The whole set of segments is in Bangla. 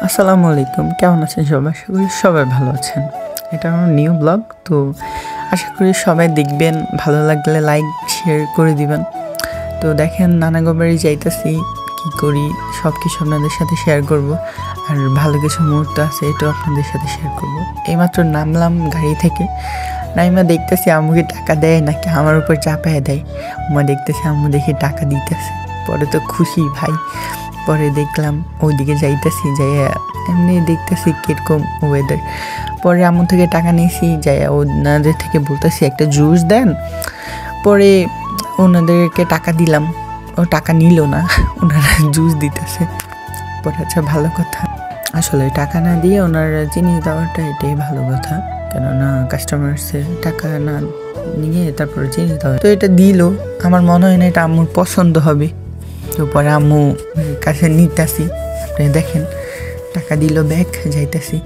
আসসালামু আলাইকুম, কেমন আছেন সবাই? আশা করি সবাই ভালো আছেন। এটা আমার নিউ ব্লগ, তো আশা করি সবাই দেখবেন, ভালো লাগলে লাইক শেয়ার করে দিবেন। তো দেখেন নানাগো বাড়ি যাইতেছি, কী করি সব কিছু আপনাদের সাথে শেয়ার করব। আর ভালো কিছু মুহূর্ত আছে, এটাও আপনাদের সাথে শেয়ার করব। এইমাত্র নামলাম গাড়ি থেকে, নাইমা দেখতেছি আম্মুকে টাকা দেয় নাকি আমার উপর চাপায় দেয়। আম্মা দেখতেছি, আম্মু দেখি টাকা দিতেছে, পরে তো খুশি ভাই। পরে দেখলাম ওইদিকে যাইতেছি, যাই এমনি দেখতেছি কীরকম ওয়েদার। পরে আম্মু থেকে টাকা নিয়েছি, যাই ওনাদের থেকে বলতেছি একটা জুস দেন। পরে ওনাদেরকে টাকা দিলাম, ও টাকা নিল না, ওনারা জুস দিতেছে। পরে আচ্ছা ভালো কথা, আসলে টাকা না দিয়ে ওনারা জিনিস দেওয়াটা এটাই ভালো কথা, কেননা কাস্টমার্সের টাকা না নিয়ে তারপরে জিনিস দেওয়া। তো এটা দিল, আমার মনে হয় না এটা আম্মুর পছন্দ হবে। তো পরে আম্মু কাছে নিতেছি, আপনি দেখেন টাকা দিল, ব্যাগ যাইতেছি।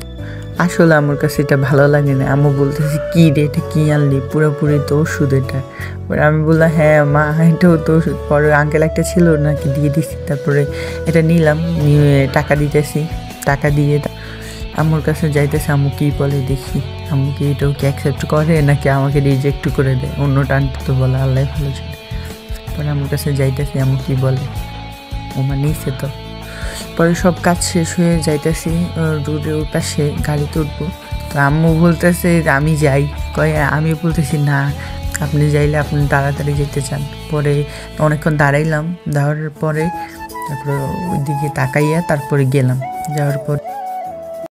আসলে আমার কাছে এটা ভালো লাগে না। আম্মু বলতেছি কী রে, এটা কী আনলি? পুরোপুরি তো ওষুধ এটা। পরে আমি বললাম হ্যাঁ মা, এটাও তো ওষুধ। পরে আঙ্কেল একটা ছিল নাকি দিয়ে দিছি, তারপরে এটা নিলাম, নিয়ে টাকা দিতেছি। টাকা দিয়ে আম্মুর কাছে যাইতেছে, আম্মু কী বলে দেখি। আম্মু কি এটাও কি অ্যাকসেপ্ট করে নাকি আমাকে রিজেক্ট করে দেয়? অন্যটা আনতে তো বলে, আল্লাহ ভালো ছিল। পরে আমার কাছে যাইতেছি, আম্মু কী বলে, ওমা নিচে তো। পরে সব কাজ শেষ হয়ে যাইতেছি, রোডের ওর পাশে গাড়িতে উঠবো। তো আম্মু বলতেছে আমি যাই, কয় আমি বলতেছি না, আপনি যাইলে আপনি তাড়াতাড়ি যেতে চান। পরে অনেকক্ষণ দাঁড়াইলাম, দাঁড়ার পরে তারপরে ওইদিকে তাকাইয়া তারপরে গেলাম। যাওয়ার পর